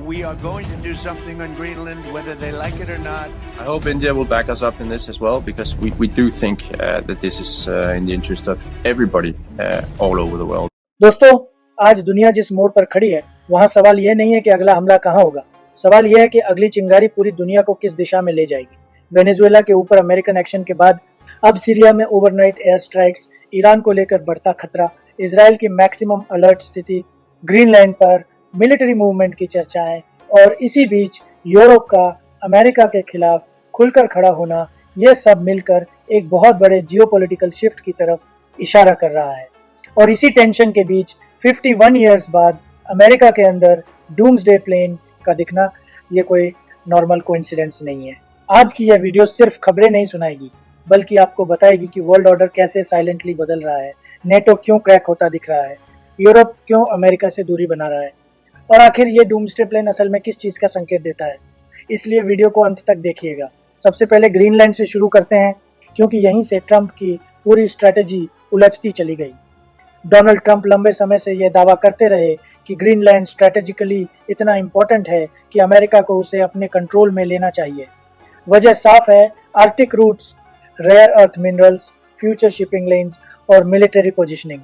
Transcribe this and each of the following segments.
We are going to do something on Greenland, whether they like it or not. I hope India will back us up in this as well, because we do think that this is in the interest of everybody all over the world. दोस्तों, आज दुनिया जिस मोड़ पर खड़ी है, वहाँ सवाल यह नहीं है कि अगला हमला कहाँ होगा। सवाल यह है कि अगली चिंगारी पूरी दुनिया को किस दिशा में ले जाएगी। वेनेजुएला के ऊपर अमेरिकन एक्शन के बाद अब सीरिया में ओवरनाइट एयर स्ट्राइक्स, ईरान को लेकर बढ़ता खतरा, इजराइल की मैक्सिमम अलर्ट स्थिति, ग्रीनलैंड पर मिलिट्री मूवमेंट की चर्चाएं और इसी बीच यूरोप का अमेरिका के खिलाफ खुलकर खड़ा होना, यह सब मिलकर एक बहुत बड़े जियोपॉलिटिकल शिफ्ट की तरफ इशारा कर रहा है। और इसी टेंशन के बीच 51 ईयर्स बाद अमेरिका के अंदर डूम्सडे प्लेन का दिखना, ये कोई नॉर्मल कोइंसिडेंस नहीं है। आज की यह वीडियो सिर्फ खबरें नहीं सुनाएगी, बल्कि आपको बताएगी कि वर्ल्ड ऑर्डर कैसे साइलेंटली बदल रहा है, नेटो क्यों क्रैक होता दिख रहा है, यूरोप क्यों अमेरिका से दूरी बना रहा है, और आखिर ये डूम्सडे प्लेन असल में किस चीज़ का संकेत देता है। इसलिए वीडियो को अंत तक देखिएगा। सबसे पहले ग्रीनलैंड से शुरू करते हैं, क्योंकि यहीं से ट्रंप की पूरी स्ट्रैटेजी उलझती चली गई। डोनाल्ड ट्रंप लंबे समय से यह दावा करते रहे कि ग्रीनलैंड स्ट्रैटेजिकली इतना इम्पोर्टेंट है कि अमेरिका को उसे अपने कंट्रोल में लेना चाहिए। वजह साफ है, Arctic routes, rare earth minerals, future shipping lanes और मिलिट्री पोजिशनिंग।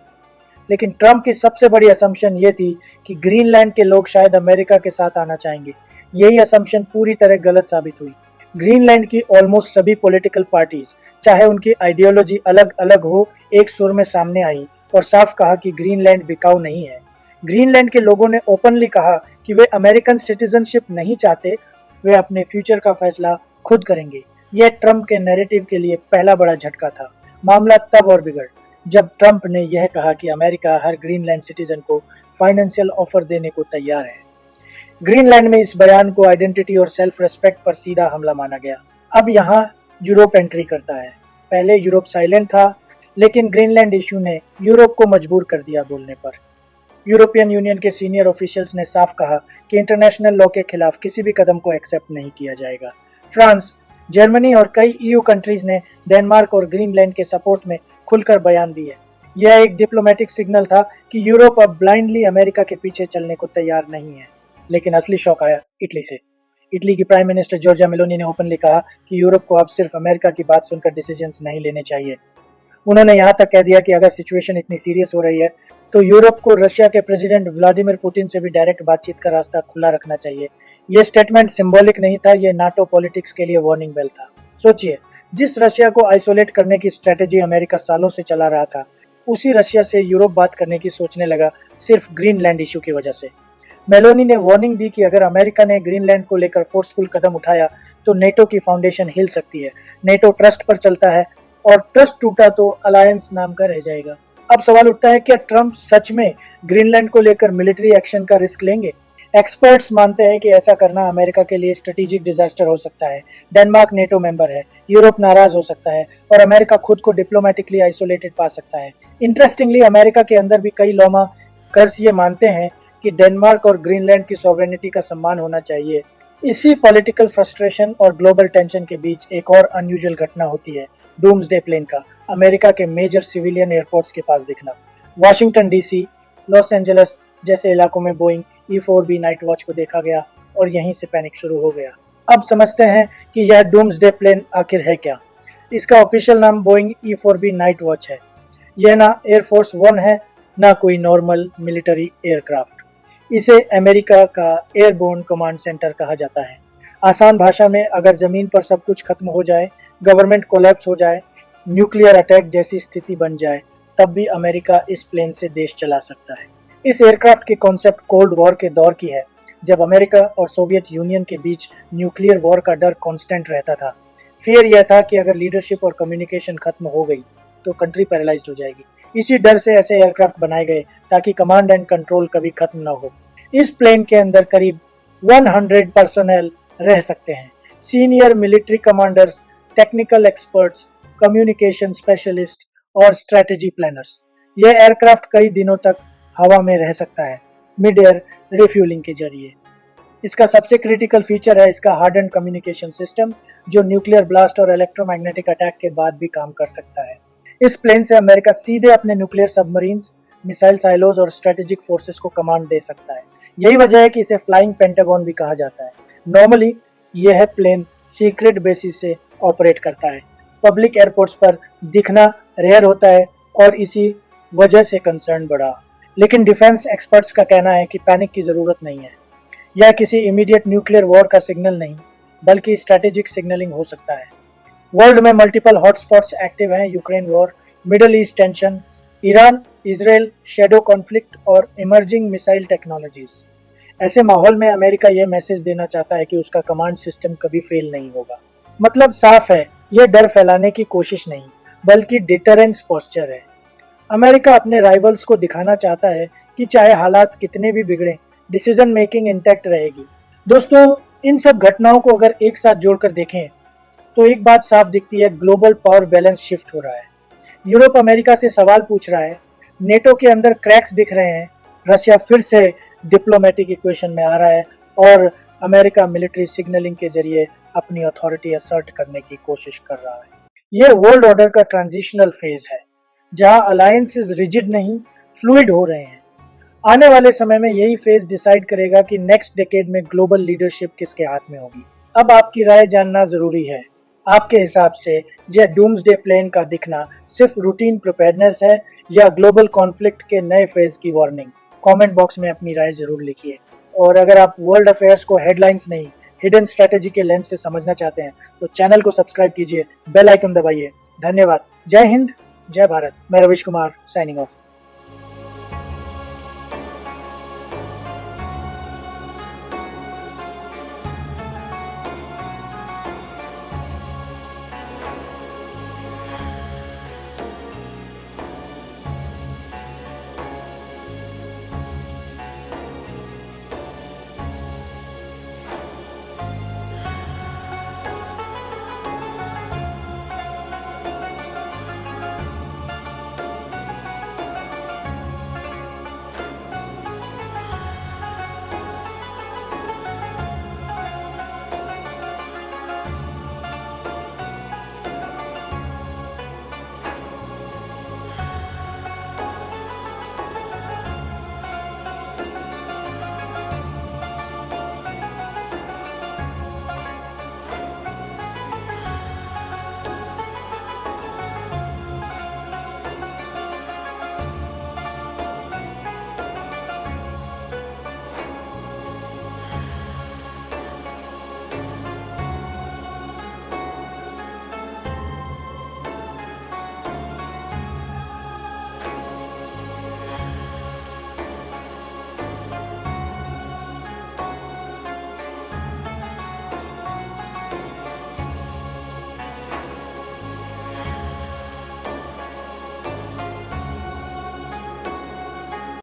लेकिन ट्रंप की सबसे बड़ी असम्पशन ये थी कि ग्रीनलैंड के लोग शायद अमेरिका के साथ आना चाहेंगे। यही असम्पशन पूरी तरह गलत साबित हुई। ग्रीनलैंड की ऑलमोस्ट सभी पॉलिटिकल पार्टीज, चाहे उनकी आइडियोलॉजी अलग अलग हो, एक सुर में सामने आई और साफ कहा कि ग्रीनलैंड बिकाऊ नहीं है। ग्रीनलैंड के लोगों ने ओपनली कहा कि वे अमेरिकन सिटीजनशिप नहीं चाहते, वे अपने फ्यूचर का फैसला खुद करेंगे। यह ट्रंप के नैरेटिव के लिए पहला बड़ा झटका था। मामला तब और बिगड़ जब ट्रंप ने यह कहा कि अमेरिका हर ग्रीनलैंड सिटीजन को फाइनेंशियल ऑफर देने को तैयार है। ग्रीनलैंड में इस बयान को आइडेंटिटी और सेल्फ रेस्पेक्ट पर सीधा हमला माना गया। अब यहाँ यूरोप एंट्री करता है। पहले यूरोप साइलेंट था, लेकिन ग्रीनलैंड इश्यू ने यूरोप को मजबूर कर दिया बोलने पर। यूरोपियन यूनियन के सीनियर ऑफिशियल्स ने साफ कहा कि इंटरनेशनल लॉ के खिलाफ किसी भी कदम को एक्सेप्ट नहीं किया जाएगा। फ्रांस, जर्मनी और कई ईयू कंट्रीज ने डेनमार्क और ग्रीनलैंड के सपोर्ट में खुलकर बयान दिए। यह एक डिप्लोमेटिक सिग्नल था कि यूरोप अब ब्लाइंडली अमेरिका के पीछे चलने को तैयार नहीं है। लेकिन असली शौक आया इटली से। इटली की प्राइम मिनिस्टर जॉर्जिया मेलोनी ने ओपनली कहा कि यूरोप को अब सिर्फ अमेरिका की बात सुनकर डिसीजंस नहीं लेने चाहिए। उन्होंने यहाँ तक कह दिया कि अगर सिचुएशन इतनी सीरियस हो रही है तो यूरोप को रशिया के प्रेसिडेंट व्लादिमीर पुतिन से भी डायरेक्ट बातचीत का रास्ता खुला रखना चाहिए। यह स्टेटमेंट सिंबॉलिक नहीं था, यह नाटो पॉलिटिक्स के लिए वार्निंग बेल था। सोचिए, जिस रशिया को आइसोलेट करने की स्ट्रेटेजी अमेरिका सालों से चला रहा था, उसी रशिया से यूरोप बात करने की सोचने लगा सिर्फ ग्रीनलैंड इश्यू की वजह से। मेलोनी ने वार्निंग दी कि अगर अमेरिका ने ग्रीनलैंड को लेकर फोर्सफुल कदम उठाया तो नेटो की फाउंडेशन हिल सकती है। नेटो ट्रस्ट पर चलता है और ट्रस्ट टूटा तो अलायंस नाम का रह जाएगा। अब सवाल उठता है, क्या ट्रंप सच में ग्रीनलैंड को लेकर मिलिट्री एक्शन का रिस्क लेंगे? एक्सपर्ट्स मानते हैं कि ऐसा करना अमेरिका के लिए स्ट्रेटेजिक डिजास्टर हो सकता है। डेनमार्क नेटो मेंबर है, यूरोप नाराज हो सकता है और अमेरिका खुद को डिप्लोमेटिकली आइसोलेटेड पा सकता है। इंटरेस्टिंगली, अमेरिका के अंदर भी कई लॉमा कर्स ये मानते हैं कि डेनमार्क और ग्रीनलैंड की सॉवरेनिटी का सम्मान होना चाहिए। इसी पॉलिटिकल फ्रस्ट्रेशन और ग्लोबल टेंशन के बीच एक और अनयूजुअल घटना होती है, डूम्सडे प्लेन का अमेरिका के मेजर सिविलियन एयरपोर्ट्स के पास दिखना। वाशिंगटन डीसी, लॉस एंजलिस जैसे इलाकों में बोइंग E-4B नाइट वॉच को देखा गया और यहीं से पैनिक शुरू हो गया। अब समझते हैं कि यह डूम्सडे प्लेन आखिर है क्या। इसका ऑफिशियल नाम बोइंग E-4B नाइट वॉच है। यह ना एयरफोर्स वन है, ना कोई नॉर्मल मिलिट्री एयरक्राफ्ट। इसे अमेरिका का एयरबोर्न कमांड सेंटर कहा जाता है। आसान भाषा में, अगर जमीन पर सब कुछ खत्म हो जाए, गवर्नमेंट कोलैप्स हो जाए, न्यूक्लियर अटैक जैसी स्थिति बन जाए, तब भी अमेरिका इस प्लेन से देश चला सकता है। इस एयरक्राफ्ट की कॉन्सेप्ट कोल्ड वॉर के दौर की है, जब अमेरिका और सोवियत यूनियन के बीच न्यूक्लियर वॉर का डर कांस्टेंट रहता था। फियर यह था कि अगर लीडरशिप और कम्युनिकेशन खत्म हो गई तो कंट्री पैरालाइज्ड हो जाएगी। इसी डर से ऐसे एयरक्राफ्ट बनाए गए ताकि कमांड एंड कंट्रोल कभी खत्म न हो। इस प्लेन के अंदर करीब 100 पर्सनल रह सकते हैं। Senior military commanders, technical experts, communication specialist और स्ट्रेटेजी प्लानर्स। यह एयरक्राफ्ट कई दिनों तक हवा में रह सकता है, मिड एयर रिफ्यूलिंग के जरिए। इसका सबसे क्रिटिकल फीचर है इसका हार्डन कम्युनिकेशन सिस्टम, जो न्यूक्लियर ब्लास्ट और इलेक्ट्रोमैग्नेटिक अटैक के बाद भी काम कर सकता है। इस प्लेन से अमेरिका सीधे अपने न्यूक्लियर सबमरीन्स, मिसाइल साइलोज और स्ट्रेटेजिक फोर्सेस को कमांड दे सकता है। यही वजह है कि इसे फ्लाइंग पेंटागन भी कहा जाता है। नॉर्मली यह प्लेन सीक्रेट बेसिस से ऑपरेट करता है, पब्लिक एयरपोर्ट्स पर दिखना रेयर होता है और इसी वजह से कंसर्न बढ़ा। लेकिन डिफेंस एक्सपर्ट्स का कहना है कि पैनिक की जरूरत नहीं है। यह किसी इमीडिएट न्यूक्लियर वॉर का सिग्नल नहीं बल्कि स्ट्रेटेजिक सिग्नलिंग हो सकता है। वर्ल्ड में मल्टीपल हॉटस्पॉट्स एक्टिव हैं, Ukraine war, middle east tension, Iran Israel shadow conflict और इमर्जिंग मिसाइल टेक्नोलॉजीज। ऐसे माहौल में अमेरिका यह मैसेज देना चाहता है कि उसका कमांड सिस्टम कभी फेल नहीं होगा। मतलब साफ है, यह डर फैलाने की कोशिश नहीं बल्कि डिटरेंस पोस्चर है। अमेरिका अपने राइवल्स को दिखाना चाहता है कि चाहे हालात कितने भी बिगड़े, डिसीजन मेकिंग इंटैक्ट रहेगी। दोस्तों, इन सब घटनाओं को अगर एक साथ जोड़कर देखें तो एक बात साफ दिखती है, ग्लोबल पावर बैलेंस शिफ्ट हो रहा है। यूरोप अमेरिका से सवाल पूछ रहा है, नेटो के अंदर क्रैक्स दिख रहे हैं, रशिया फिर से डिप्लोमेटिक इक्वेशन में आ रहा है और अमेरिका मिलिट्री सिग्नलिंग के जरिए अपनी अथॉरिटी असर्ट करने की कोशिश कर रहा है। यह वर्ल्ड ऑर्डर का ट्रांजिशनल फेज है जहां अलायंसेस रिजिड नहीं फ्लूइड हो रहे हैं। आने वाले समय में यही फेज डिसाइड करेगा कि नेक्स्ट डेकेड में ग्लोबल लीडरशिप किसके हाथ में होगी। अब आपकी राय जानना जरूरी है। आपके हिसाब से यह डूम्सडे प्लेन का दिखना सिर्फ रूटीन प्रिपेयरनेस है या ग्लोबल कॉन्फ्लिक्ट के नए फेज की वार्निंग? कमेंट बॉक्स में अपनी राय जरूर लिखिए। और अगर आप वर्ल्ड अफेयर्स को हेडलाइंस नहीं, हिडन स्ट्रेटेजी के लेंस से समझना चाहते हैं तो चैनल को सब्सक्राइब कीजिए, बेल आइकन दबाइए। धन्यवाद। जय हिंद, जय भारत। मैं रविश कुमार साइनिंग ऑफ।